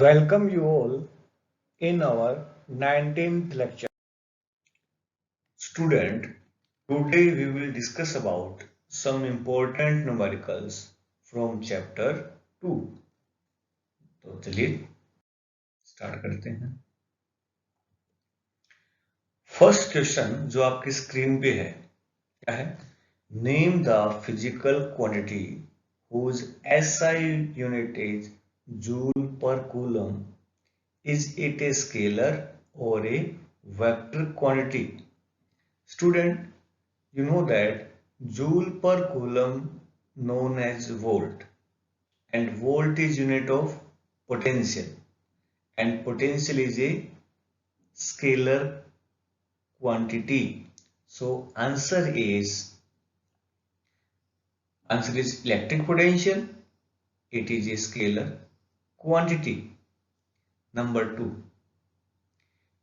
Welcome you all in our 19th lecture. Student, today we will discuss about some important numericals from chapter 2. तो चलिए start करते हैं। First question जो आपकी screen पे है क्या है? Name the physical quantity whose SI unit is joule per coulomb. Is it a scalar or a vector quantity? Student, you know that joule per coulomb known as volt, and volt is unit of potential, and potential is a scalar quantity. So answer is electric potential. It is a scalar quantity. Number 2,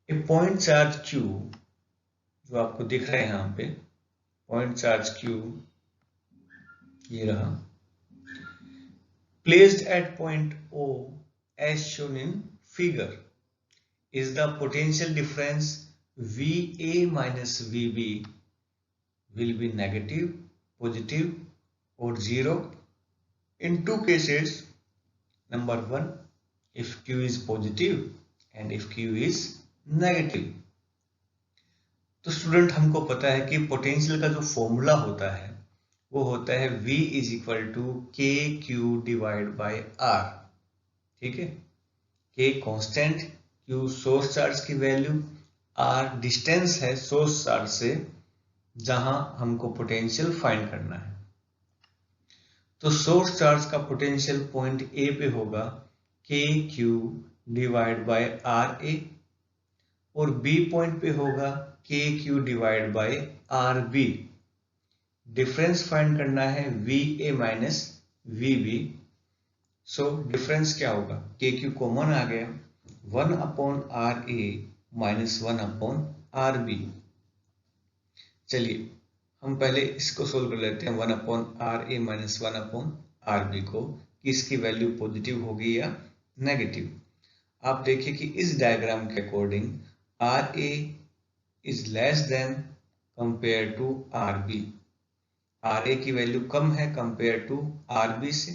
a point charge q जो आपको दिख रहा है यहाँ पे point charge q ये रहा, placed at point O as shown in figure, is the potential difference VA minus VB will be negative, positive or zero in two cases. Number 1, if Q is positive and if Q is negative. तो student हमको पता है कि potential का जो formula होता है वो होता है V is equal to K Q divide by R. ठीक है, K constant, Q source charge की वैल्यू, आर डिस्टेंस है सोर्स चार्ज से जहां हमको पोटेंशियल फाइंड करना है। तो सोर्स चार्ज का पोटेंशियल पॉइंट ए पे होगा के Q divide by R A, और बी पॉइंट पे होगा के Q divide by R B. Difference find करना है V A minus we B. So difference क्या होगा? के क्यू कॉमन आ गया, 1 upon r a minus 1 upon r b. चलिए हम पहले इसको सोल्व कर लेते हैं, 1 upon r a minus 1 upon r b को, कि इसकी वैल्यू पॉजिटिव होगी या नेगेटिव। आप देखिए कि इस डायग्राम के according R A is less than compare to R B. R A की वैल्यू कम है कंपेयर टू आर बी से,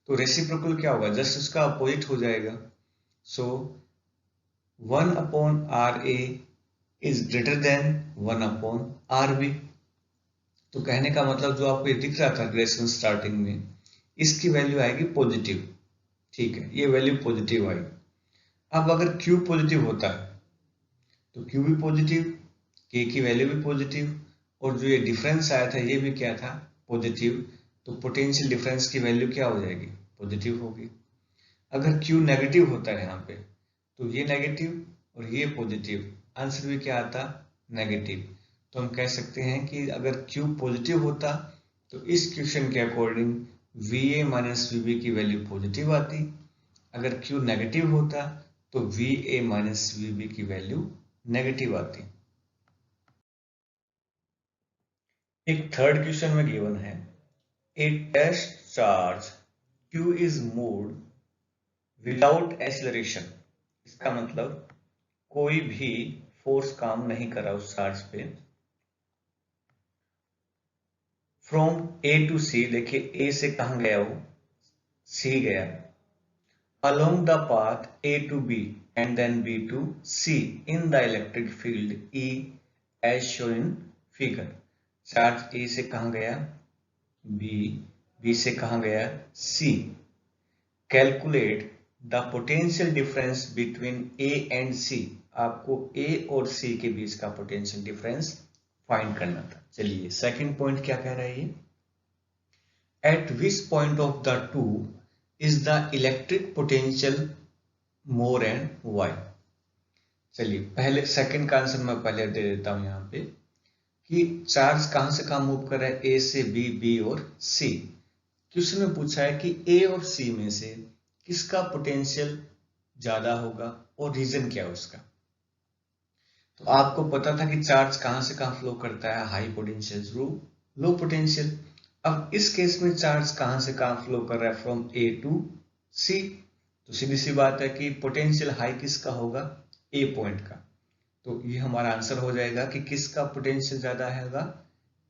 तो रेसिप्रोकल क्या होगा? जस्ट उसका अपोजिट हो जाएगा। So 1 upon r A is greater than 1 upon r b. तो कहने का मतलब जो आपको ये दिख रहा था रिलेशन स्टार्टिंग में, इसकी वैल्यू आएगी पॉजिटिव। ठीक है, ये वैल्यू पॉजिटिव आई। अब अगर Q पॉजिटिव होता है तो Q भी पॉजिटिव, K की वैल्यू भी पॉजिटिव, और जो ये डिफरेंस आया था ये भी क्या था? पॉजिटिव। तो पोटेंशियल डिफरेंस की वैल्यू क्या हो जाएगी? पॉजिटिव होगी। अगर Q नेगेटिव होता है यहाँ पे तो ये नेगेटिव और ये पॉजिटिव, आंसर भी क्या आता? नेगेटिव। तो हम कह सकते हैं कि अगर Q पॉजिटिव होता तो इस क्वेश्चन के अकॉर्डिंग VA माइनस VB की वैल्यू पॉजिटिव आती। अगर Q नेगेटिव होता तो VA माइनस VB की वैल्यू नेगेटिव आती। एक थर्ड क्वेश्चन में गिवन है, a test charge Q is moved without acceleration. इसका मतलब कोई भी फोर्स काम नहीं कर रहा उस चार्ज पे। फ्रॉम A टू C, देखिए A से कहां गया वो? C गया। Along the path A to B and then B to C in the electric field E as shown in figure. Charge A से कहां गया? B, B से कहां गया? C. Calculate the potential difference between A and C। आपको A और C के बीच का पोटेंशियल डिफरेंस फाइंड करना था। चलिए सेकंड पॉइंट क्या कह रहा है ये? At which point of the two is the electric potential more and y. चलिए पहले सेकंड का आंसर मैं पहले दे देता हूं यहाँ पे, कि चार्ज कहां से कहां मूव कर रहा है? ए से बी, बी और सी। क्वेश्चन में पूछा है कि ए और सी में से किसका पोटेंशियल ज्यादा होगा और रीजन क्या है उसका। तो आपको पता था कि चार्ज कहां से कहां फ्लो करता है? हाई पोटेंशियल थ्रू लो पोटेंशियल। अब इस केस में चार्ज कहां से कहां फ्लो कर रहा है? फ्रॉम ए टू सी। तो सीधी सी बात है कि पोटेंशियल हाई किसका होगा, ए पॉइंट का। तो ये हमारा आंसर हो जाएगा कि किसका पोटेंशियल ज्यादा होगा,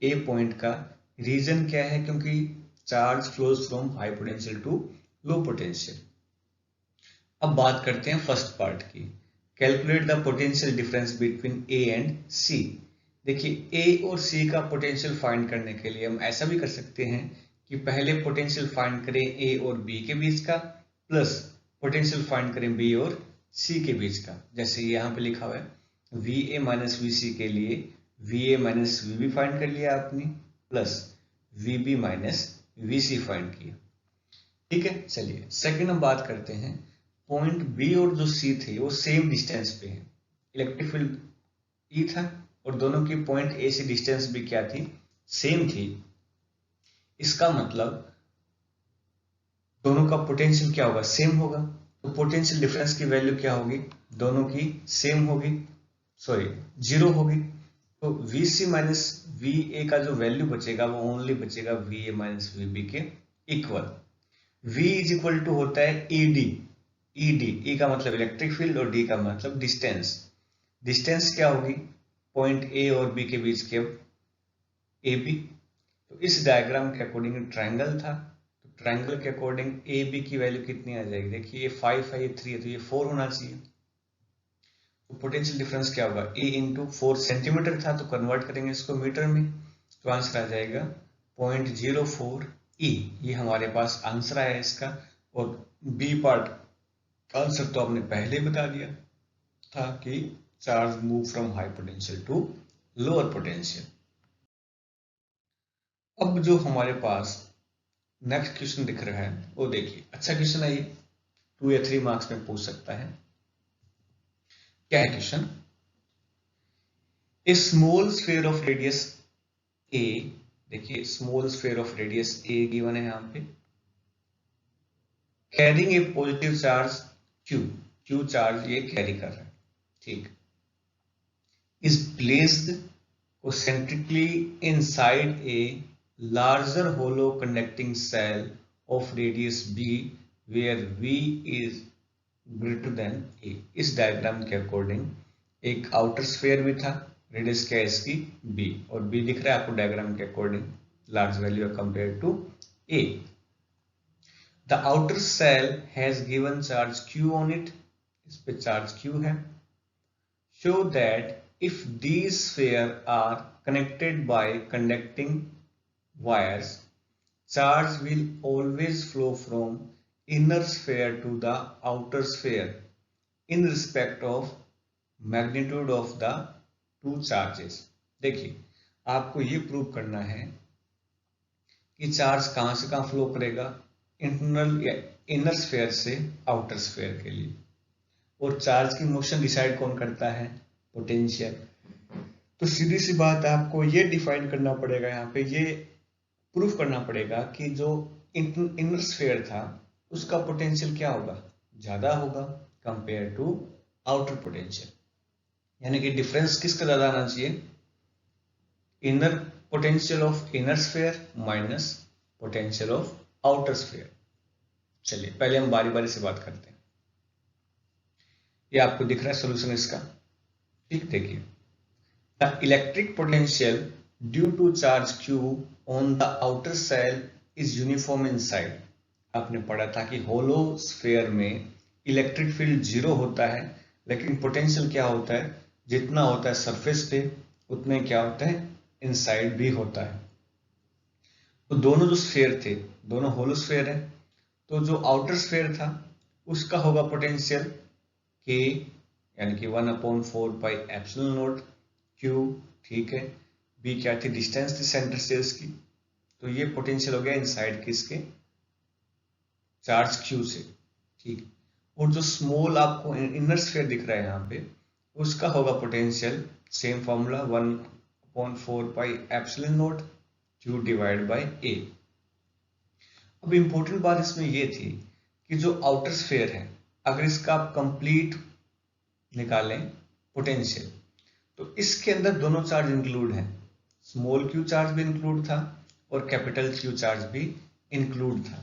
ए पॉइंट का। रीजन क्या है, क्योंकि charge flows from high potential to low potential. अब बात करते हैं फर्स्ट पार्ट की, calculate the potential difference between A and C. देखिए ए और सी का पोटेंशियल फाइंड करने के लिए हम ऐसा भी कर सकते हैं कि पहले पोटेंशियल फाइंड करें ए और बी के बीच का, प्लस पोटेंशियल फाइंड करें बी और सी के बीच का। जैसे यहाँ पे लिखा हुआ है V A minus v c के लिए v A minus we b find कर लिया आपने, plus v b minus v c find किया। ठीक है, चलिए सेकंड हम बात करते हैं, पॉइंट बी और जो सी थे वो सेम डिस्टेंस पे है, इलेक्ट्रिक फील्ड ई था और दोनों की पॉइंट ए से डिस्टेंस भी क्या थी, सेम थी। इसका मतलब दोनों का पोटेंशियल क्या होगा, सेम होगा। तो पोटेंशियल डिफरेंस की वैल्यू क्या होगी, दोनों की सेम होगी, सॉरी जीरो होगी। तो V C minus V A का जो वैल्यू बचेगा वो ओनली बचेगा V A minus we B के equal. V is equal to होता है ई डी, ई का मतलब इलेक्ट्रिक फील्ड और डी का मतलब डिस्टेंस। डिस्टेंस क्या होगी, पॉइंट ए और बी के बीच के ए बी। तो इस डायग्राम के अकॉर्डिंग ट्रायंगल था, तो ट्रायंगल के अकॉर्डिंग ए बी की वैल्यू कितनी आ जाएगी, देखिए ये 5 है, ये 3 है, तो ये 4 होना चाहिए। तो पोटेंशियल डिफरेंस क्या होगा, ए इंटू 4 सेंटीमीटर था, तो कन्वर्ट करेंगे इसको मीटर में, तो आंसर आ जाएगा 0.04 ई। ये हमारे पास आंसर आया इसका। और बी पार्ट आंसर तो आपने पहले बता दिया था कि charge move from high potential to lower potential. अब जो हमारे पास नेक्स्ट क्वेश्चन दिख रहा है वो देखिए, अच्छा क्वेश्चन है ये, 2 या 3 मार्क्स में पूछ सकता है। क्या है question, a small sphere of radius a, देखिए small sphere of radius a given है यहाँ पे, carrying a positive charge Q, Q charge ये कैरी कर रहा है, ठीक, is placed concentrically inside a larger hollow conducting cell of radius b where v is greater than a। इस diagram के अकॉर्डिंग एक आउटर स्फीयर भी था, रेडियस क्या है इसकी b, और b दिख रहा है आपको डायग्राम के according large value compare to a। The outer cell has given charge q on it, इस पे चार्ज q है। Show that if these spheres are connected by conducting wires, charge will always flow from inner sphere to the outer sphere in respect of magnitude of the two charges। देखिए आपको ये prove करना है कि charge कहां से कहां flow करेगा, इंटरनल या इनर स्फीयर से आउटर स्फीयर के लिए। और चार्ज की मोशन डिसाइड कौन करता है, पोटेंशियल। तो सीधी सी बात है, आपको ये डिफाइन करना पड़ेगा, यहाँ पे ये प्रूफ करना पड़ेगा कि जो इनर स्फीयर था उसका पोटेंशियल क्या होगा, ज्यादा होगा कंपेयर टू आउटर पोटेंशियल। यानी कि डिफरेंस किसका ज्यादा आना चाहिए, inner potential of inner sphere minus potential of outer sphere. चलिए पहले हम बारी बारी से बात करते हैं। ये आपको दिख रहा है सोल्यूशन इसका, ठीक, देखिए the electric potential due to charge q on the outer shell is uniform inside. आपने पढ़ा था कि होलो स्फीयर में इलेक्ट्रिक फील्ड 0 होता है, लेकिन पोटेंशियल क्या होता है, जितना होता है सरफेस पे उतने क्या होता है इनसाइड भी होता है। तो दोनों जो स्फीयर थे दोनों होलो स्फीयर है, तो जो आउटर स्फीयर था उसका होगा पोटेंशियल k यानी कि 1/4 पाई एप्सिलॉन नॉट q, ठीक है। b क्या थी, डिस्टेंस थी सेंटर से उसकी, तो ये पोटेंशियल हो गया इनसाइड किसके, चार्ज q से, ठीक। और जो स्मॉल आपको इनर स्फीयर दिख रहा है यहाँ पे, उसका होगा potential same formula 1/4 pi epsilon not q divide by a। अब इंपॉर्टेंट बात इसमें ये थी कि जो आउटर स्फीयर है अगर इसका आप कंप्लीट निकालें पोटेंशियल, तो इसके अंदर दोनों चार्ज इंक्लूड हैं, स्मॉल q चार्ज भी इंक्लूड था और कैपिटल Q चार्ज भी इंक्लूड था,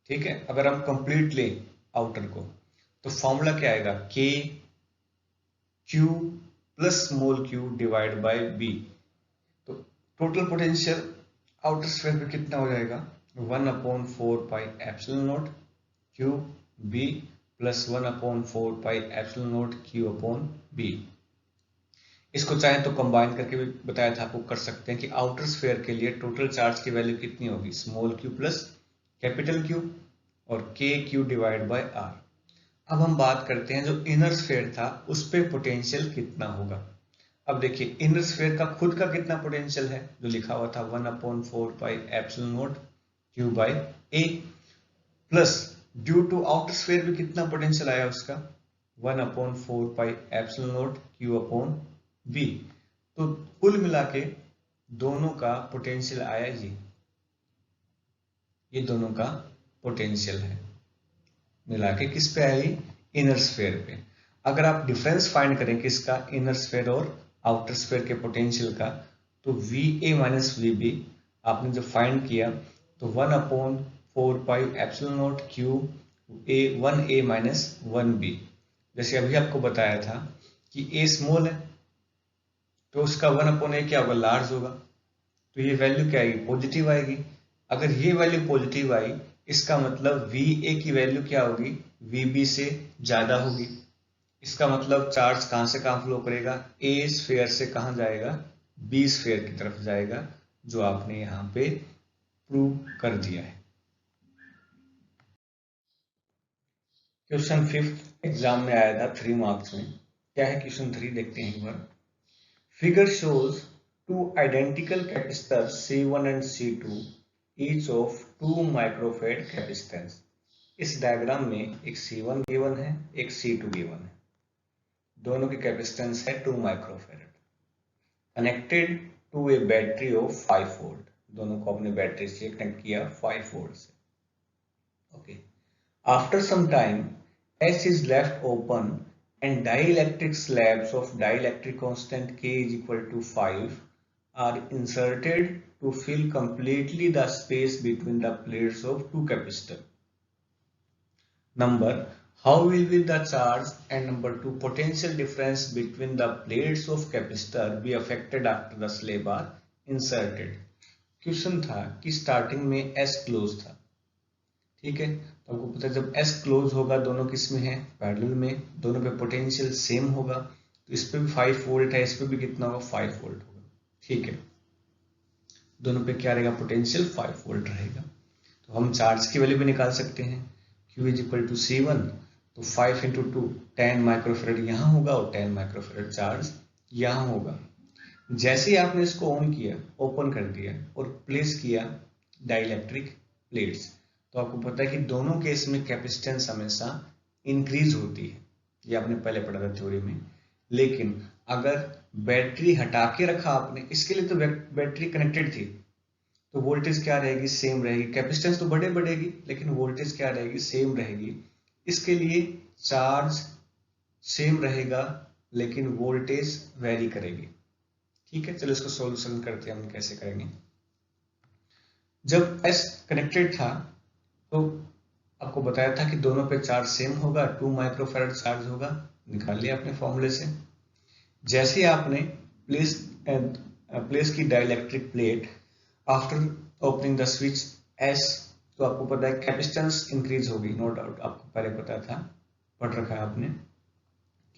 ठीक है। अगर हम कंप्लीट लें आउटर को, तो फॉर्मूला क्या आएगा, k q plus small q divide by b. तो टोटल पोटेंशियल आउटर स्फीयर पे कितना हो जाएगा, 1/4 pi epsilon naught q b plus 1/4 pi epsilon naught q upon b. इसको चाहे तो कंबाइन करके भी बताया था आपको, कर सकते हैं कि आउटर स्फीयर के लिए टोटल चार्ज की वैल्यू कितनी होगी, small Q plus capital Q और के क्यू डिवाइड बाय आर। अब हम बात करते हैं जो इनर स्फीयर था उस पे पोटेंशियल कितना होगा। अब देखिए इनर स्फीयर का खुद का कितना पोटेंशियल है, जो लिखा हुआ था 1/4 pi epsilon naught q by a, plus due to outer sphere भी कितना पोटेंशियल आया उसका, 1/4 pi epsilon naught q upon b. तो कुल मिला के दोनों का पोटेंशियल आया ये दोनों का पोटेंशियल है, मिला के किस पे आई, इनर स्फीयर पे। अगर आप डिफरेंस फाइंड करें किसका, इनर स्फीयर और आउटर स्फीयर के पोटेंशियल का, तो v A minus we b आपने जब फाइंड किया तो 1/4 pi epsilon naught q a 1a minus 1b। जैसे अभी आपको बताया था कि a स्मॉल है तो उसका 1/a क्या होगा, लार्ज होगा, तो ये वैल्यू क्या आएगी, पॉजिटिव आएगी। अगर ये वैल्यू पॉजिटिव आई इसका मतलब VA की वैल्यू क्या होगी, VB से ज्यादा होगी। इसका मतलब चार्ज कहां से कहां फ्लो करेगा, A स्फीयर से कहां जाएगा, B स्फीयर की तरफ जाएगा, जो आपने यहां पे प्रूव कर दिया है। क्वेश्चन 5 एग्जाम में आया था 3 मार्क्स में, क्या है क्वेश्चन 3 देखते हैं एक बार। Figure shows two identical capacitors C1 and C2 each of 2 microfarad capacitance। इस डायग्राम में एक C1 गिवन है, एक C2 गिवन है, दोनों की कैपेसिटेंस है 2 microfarad, connected to a battery of 5 volt. दोनों को अपने बैटरी से कनेक्ट किया 5 वोल्ट से। Okay, after some time S is left open and dielectric slabs of dielectric constant K is equal to 5 are inserted to fill completely the space between the plates of two capacitors. Number, how will be the charge, and number 2, potential difference between the plates of capacitor be affected after the slab are inserted। Question था कि starting में S close था, ठीक है, तो आपको पता है जब S क्लोज होगा दोनों किस में है, पैरेलल में, दोनों पे पोटेंशियल सेम होगा, तो इस पे भी 5 वोल्ट है, इस पे भी कितना होगा, 5 वोल्ट होगा, ठीक है, दोनों पे क्या रहेगा, पोटेंशियल 5 वोल्ट रहेगा। तो हम चार्ज की वैल्यू भी निकाल सकते हैं, Q is equal to C1, तो 5 × 2 10 माइक्रोफेरेड यहाँ होगा और 10 माइक्रोफेरेड चार्ज यहाँ होगा। जैसे ही आपने इसको ऑन किया, ओपन कर दिया और प्लेस किया डाइलेक्ट्रिक प्लेट्स, तो आपको पता है कि दोनों केस में कैपेसिटेंस हमेशा इंक्रीज होती है, ये आपने पहले पढ़ा था थ्योरी में। लेकिन अगर बैटरी हटा के रखा आपने, इसके लिए तो बैटरी कनेक्टेड थी, तो वोल्टेज क्या रहेगी, सेम रहेगी, कैपेसिटेंस तो बढ़ेगी लेकिन वोल्टेज क्या रहेगी, सेम रहेगी। इसके लिए चार्ज सेम रहेगा लेकिन वोल्टेज वेरी करेगी, ठीक है। चलो इसको सॉल्यूशन करते हैं, हम कैसे करेंगे। जब S कनेक्टेड था तो आपको बताया था कि दोनों पे चार्ज सेम होगा, 2 माइक्रोफैराड चार्ज होगा, निकाल लिया अपने फॉर्मूले से। जैसे ही आपने प्लेस की dielectric plate after opening the switch S, तो आपको पता है कैपेसिटेंस इंक्रीज होगी, नो डाउट, आपको पहले पता था, पढ़ रखा है आपने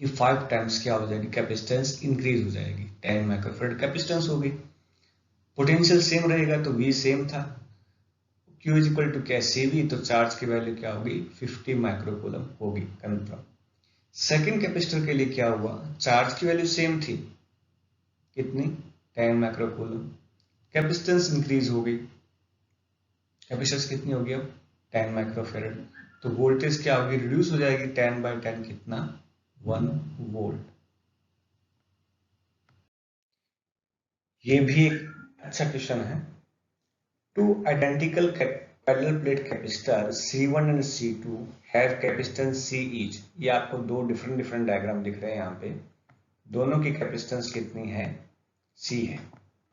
कि 5 टाइम्स क्या हो जाएगी, कैपेसिटेंस इंक्रीज हो जाएगी, 10 माइक्रोफैराड कैपेसिटेंस होगी। पोटेंशियल सेम रहेगा तो V सेम था, Q इज इक्वल टू क्या, CV, तो चार्ज की वैल्यू क्या होगी, 50 माइक्रोकूलम होगी, कंफर्म। सेकंड कैपेसिटर के लिए क्या हुआ, चार्ज की वैल्यू सेम थी, कितनी, 10 माइक्रोकूलम, कैपेसिटेंस इंक्रीज हो गई, कैपेसिटेंस कितनी होगी अब, 10 माइक्रोफैराड, तो वोल्टेज क्या होगी, रिड्यूस हो जाएगी, 10/10 कितना, 1 वोल्ट। ये भी एक अच्छा क्वेश्चन है। Two identical parallel plate capacitor C1 and C2 have capacitance C each। ये आपको दो डिफरेंट डायग्राम दिख रहे हैं यहाँ पे, दोनों की कैपेसिटेंस कितनी है, C है।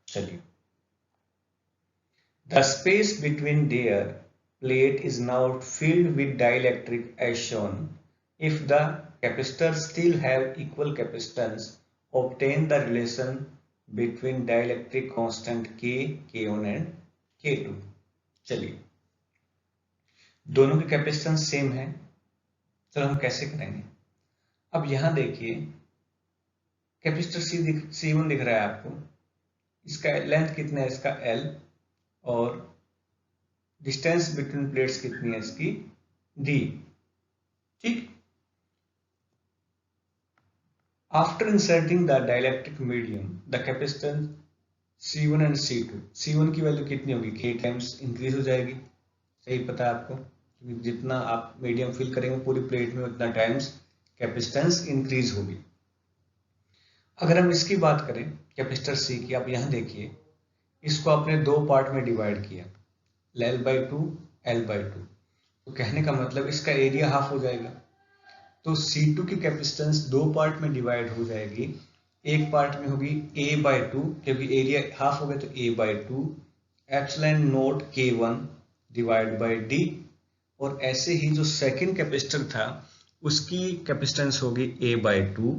चलिए, the space between their plate is now filled with dielectric as shown. If the capacitors still have equal capacitance, obtain the relation between dielectric constant K, K1 and K2. चलिए, दोनों की capacitance same है, चलो हम कैसे करेंगे। अब यहां देखिए, कैपेसिटर C1 दिख रहा है आपको, इसका लेंथ कितना है, इसका L, और डिस्टेंस बिटवीन प्लेट्स कितनी है इसकी, D, ठीक। After inserting the dielectric medium the capacitance C1 and C2, C1 की वैल्यू कितनी होगी, K टाइम्स इंक्रीज हो जाएगी, सही पता है आपको, क्योंकि जितना आप मीडियम फिल करेंगे पूरी प्लेट में उतना टाइम्स कैपेसिटेंस इंक्रीज होगी। अगर हम इसकी बात करें कैपेसिटर C की, आप यहां देखिए, इसको आपने दो पार्ट में डिवाइड किया, L/2, L/2, तो कहने का मतलब इसका एरिया हाफ हो जाएगा। तो C2 की कैपेसिटेंस दो पार्ट में डिवाइड हो जाएगी, एक पार्ट में होगी A/2, क्योंकि एरिया हाफ हो गया तो A/2 epsilon not K1 divide by D, और ऐसे ही जो सेकंड कैपेसिटर था उसकी कैपेसिटेंस होगी A/2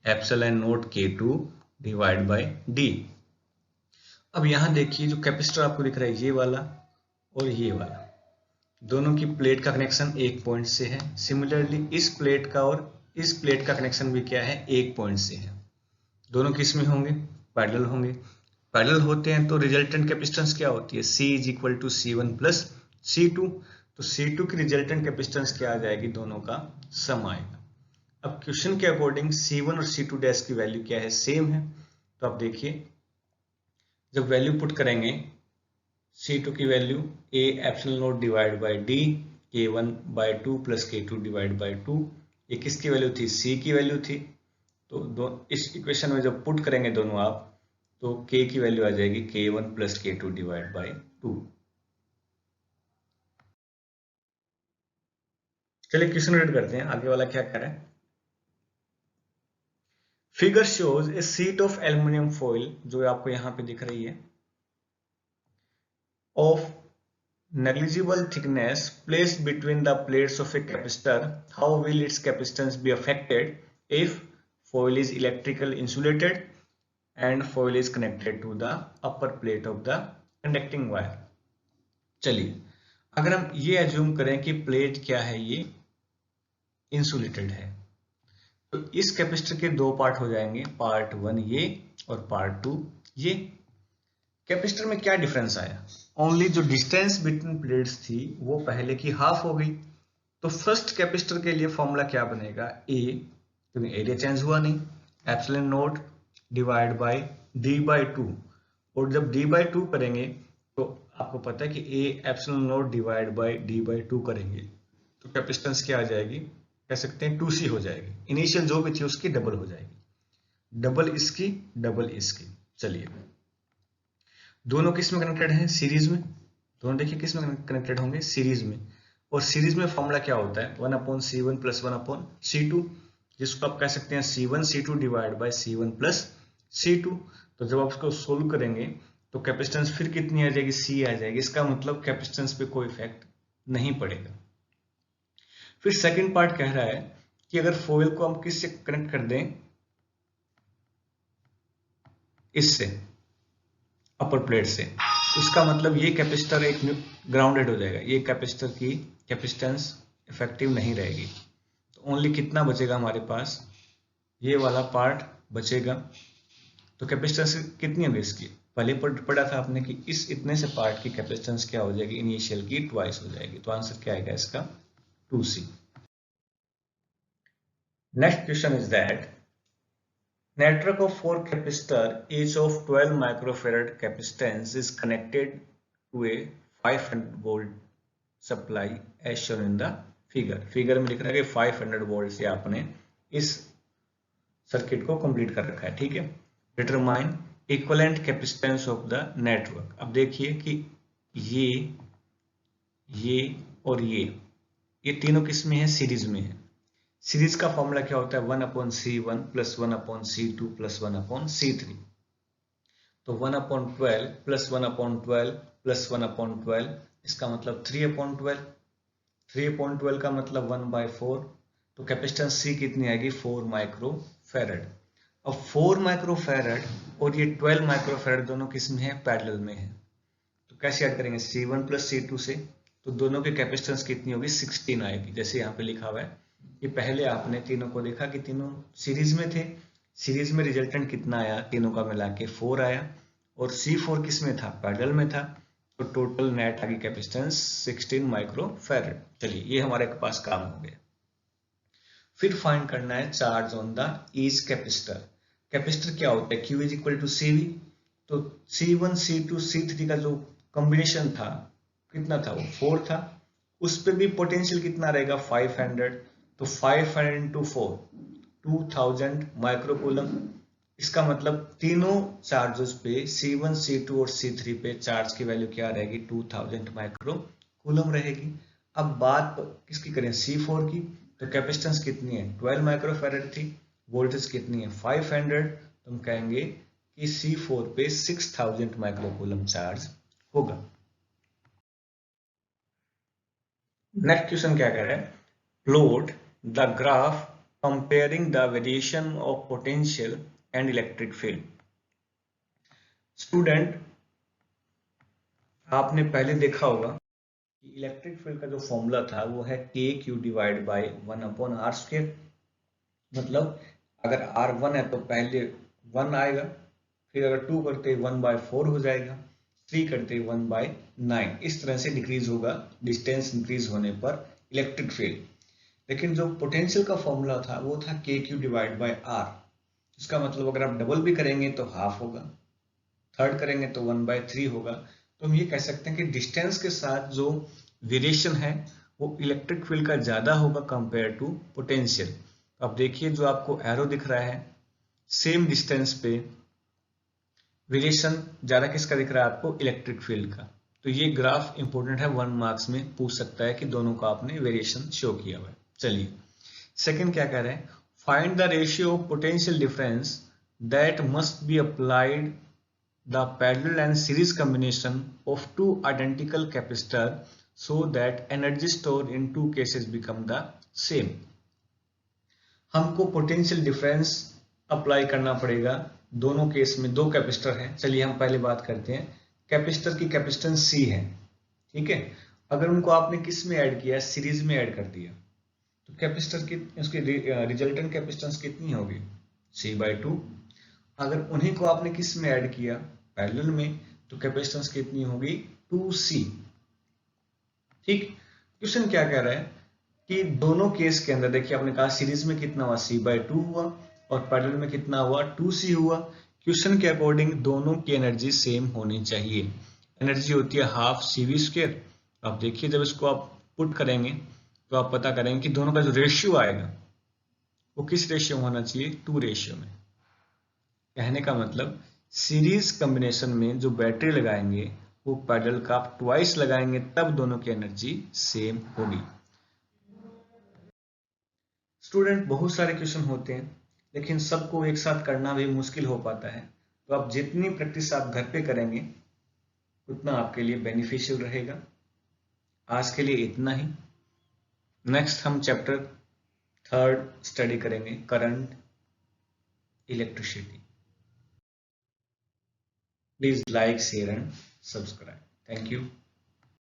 epsilon not K2 divide by D। अब यहां देखिए, जो कैपेसिटर आपको दिख रहा है ये वाला और ये वाला, दोनों की प्लेट का कनेक्शन एक पॉइंट से है। सिमिलरली इस प्लेट का और इस प्लेट का कनेक्शन भी क्या है, एक पॉइंट से है। दोनों किस में होंगे, पैरेलल होंगे। पैरेलल होते हैं तो रिजल्टेंट कैपेसिटेंस क्या होती है, C = C1 + C2, तो C2 की रिजल्टेंट कैपेसिटेंस क्या आ जाएगी, दोनों का सम आएगा। अब क्वेश्चन के अकॉर्डिंग C1 और C2 डैश की वैल्यू क्या है, सेम है, तो आप देखिए जब वैल्यू पुट करेंगे, C2 की value A epsilon not divide by D K1/2 + K2 divide by 2, ये किसकी वैल्यू थी, C की वैल्यू थी। तो इस इक्वेशन में जब पुट करेंगे दोनों आप, तो K की वैल्यू आ जाएगी K1 + K2 डिवाइड बाय 2। चलिए क्वेश्चन रीड करते हैं, आगे वाला क्या कह रहा है। Figure shows A sheet of aluminium foil, जो आपको यहां पे दिख रही है, of negligible thickness placed between the plates of a capacitor. How will its capacitance be affected if foil is electrically insulated and foil is connected to the upper plate of the conducting wire? चलिए, अगर हम ये assume करें कि plate क्या है, ये insulated है, तो इस कैपेसिटर के दो पार्ट हो जाएंगे, पार्ट 1 ये और पार्ट 2 ये। कैपेसिटर में क्या डिफरेंस आया, ओनली जो डिस्टेंस बिटवीन प्लेट्स थी वो पहले की हाफ हो गई। तो फर्स्ट कैपेसिटर के लिए फॉर्मूला क्या बनेगा, A, क्योंकि एरिया चेंज हुआ नहीं, epsilon not divide by D/2, और जब D/2 करेंगे तो आपको पता है कि A epsilon not divide by D/2 करेंगे तो कैपेसिटेंस क्या आ जाएगी, कह सकते हैं 2C हो जाएगी, इनिशियल जो भी थी उसकी डबल हो जाएगी, डबल इसकी डबल इसकी। चलिए, दोनों किस में कनेक्टेड हैं, सीरीज में, दोनों देखिए किस में कनेक्टेड होंगे, सीरीज में, और सीरीज में फॉर्मूला क्या होता है, 1/C1 + 1/C2, जिसको आप कह सकते हैं C1C2 divide by C1 + C2। तो जब आप इसको सोल्व करेंगे तो कैपेसिटेंस फिर कितनी आ जाएगी, C आ जाएगी, इसका मतलब कैपेसिटेंस पे कोई इफेक्ट नहीं पड़ेगा। फिर सेकंड पार्ट कह रहा है कि अगर फॉइल को हम किससे कनेक्ट कर दें, इससे, अपर प्लेट से, इसका मतलब ये कैपेसिटर एक ग्राउंडेड हो जाएगा, ये कैपेसिटर की कैपेसिटेंस इफेक्टिव नहीं रहेगी। तो ओनली कितना बचेगा हमारे पास, ये वाला पार्ट बचेगा। तो कैपेसिटेंस कितनी होगी इसकी, पहले पढ़ा था आपने कि इस इतने से पार्ट की कैपेसिटेंस क्या हो जाएगी, इनिशियल की ट्वाइस हो जाएगी। तो आंसर क्या आएगा इसका, 2C। Next question is that network of 4 capacitor each of 12 microfarad capacitance is connected to a 500 volt supply as shown in the figure। Figure में लिख रहा है कि 500 वोल्ट से आपने इस सर्किट को कंप्लीट कर रखा है, ठीक है। Determine equivalent capacitance of the network. अब देखिए कि ये और ये तीनों किस में है, सीरीज में है। सीरीज का फॉर्मूला क्या होता है, 1/C1 + 1/C2 + 1/C3। तो 1/12 + 1/12 + 1/12 इसका मतलब 3/12, 3/12 का मतलब 1/4, तो कैपेसिटेंस C कितनी आएगी 4 माइक्रोफैरड। अब 4 माइक्रोफैरड और ये 12 माइक्रोफैरड दोनों किस में है, पैरेलल में है, तो कैसे ऐड करेंगे C1 प्लस C2 से, तो दोनों की कैपेसिटेंस कितनी होगी 16 आएगी। जैसे यहाँ पे लिखा हुआ है कि पहले आपने तीनों को देखा कि तीनों सीरीज में थे, सीरीज में रिजल्टेंट कितना आया, तीनों का मिला के 4 आया, और C4 किस में था, पैरेलल में था, तो टोटल नेट आ गई कैपेसिटेंस 16 माइक्रोफैरड। चलिए ये हमारे पास काम हो गया। फिर फाइंड करना है charge on the each capacitor. Capacitor क्या होता है, Q is equal to CV, तो C1 C2 C3 का जो कॉम्बिनेशन था कितना था, वो 4 था, उस पे भी पोटेंशियल कितना रहेगा 500, तो 500 इंटू 4 2000 माइक्रोकूलम। इसका मतलब तीनों चार्जेस पे C1 C2 और C3 पे चार्ज की वैल्यू क्या रहेगी 2000 माइक्रोकूलम रहेगी। अब बात किसकी करें, C4 की, तो कैपेसिटेंस कितनी है 12 माइक्रोफैरड थी, वोल्टेज कितनी है 500, तो हम कहेंगे कि C4 पे 6000 माइक्रोकूलम चार्ज होगा। नेक्स्ट क्वेश्चन क्या कह रहा है, plot the graph comparing the variation of potential and electric field. Student आपने पहले देखा होगा कि इलेक्ट्रिक फील्ड का जो फॉर्मूला था वो है KQ डिवाइड बाय 1/r²। मतलब अगर R1 है तो पहले 1 आएगा, फिर अगर 2 करते 1/4 हो जाएगा, 3 करते 1/9, इस तरह से डिक्रीज होगा डिस्टेंस इंक्रीज होने पर इलेक्ट्रिक फील्ड। लेकिन जो पोटेंशियल का फॉर्मूला था वो था KQ डिवाइड बाय R। इसका मतलब अगर आप डबल भी करेंगे तो हाफ होगा, थर्ड करेंगे तो 1/3 होगा। तो हम ये कह सकते हैं कि डिस्टेंस के साथ जो वेरिएशन है वो इलेक्ट्रिक फील्ड का ज्यादा होगा कंपेयर टू पोटेंशियल। अब देखिए जो आपको एरो दिख रहा है, सेम डिस्टेंस पे वेरिएशन ज्यादा किसका दिख रहा है आपको, इलेक्ट्रिक फील्ड का। तो ये ग्राफ इंपॉर्टेंट है, 1 मार्क्स में पूछ सकता है कि दोनों का आपने वेरिएशन शो किया हुआ है। चलिए सेकंड क्या कह रहे हैं, find the ratio of potential difference that must be applied the parallel and series combination of two identical capacitor so that energy stored in two cases become the same। हमको potential difference apply करना पड़ेगा दोनों case में, दो capacitor हैं। चलिए हम पहले बात करते हैं, कैपेसिटर की कैपेसिटेंस C है, ठीक है, अगर उनको आपने किस में ऐड किया, सीरीज में ऐड कर दिया, तो कैपेसिटर की उसकी रिजल्टेंट कैपेसिटेंस कितनी होगी C/2। अगर उन्हीं को आपने किस में ऐड किया, पैरेलल में, तो कैपेसिटेंस कितनी होगी 2C। ठीक, क्वेश्चन क्या कह रहा है कि दोनों केस के अंदर देखिए आपने कहा सीरीज में कितना हुआ C/2 हुआ और पैरेलल में कितना हुआ 2C हुआ। क्वेश्चन के अकॉर्डिंग दोनों की एनर्जी सेम होनी चाहिए, एनर्जी होती है हाफ CV²। अब देखिए जब इसको आप पुट करेंगे तो आप पता करेंगे कि दोनों का जो रेशियो आएगा वो किस रेशियो में होना चाहिए, 2 रेशियो में। कहने का मतलब सीरीज कॉम्बिनेशन में जो बैटरी लगाएंगे वो पैरेलल का आप ट्वाइस लगाएंगे तब दोनों की एनर्जी सेम होगी। स्टूडेंट बहुत सारे क्वेश्चन होते हैं लेकिन सबको एक साथ करना भी मुश्किल हो पाता है, तो आप जितनी प्रैक्टिस आप घर पे करेंगे उतना आपके लिए बेनिफिशियल रहेगा। आज के लिए इतना ही, नेक्स्ट हम चैप्टर 3 स्टडी करेंगे, current electricity. Please like, share and subscribe. Thank you.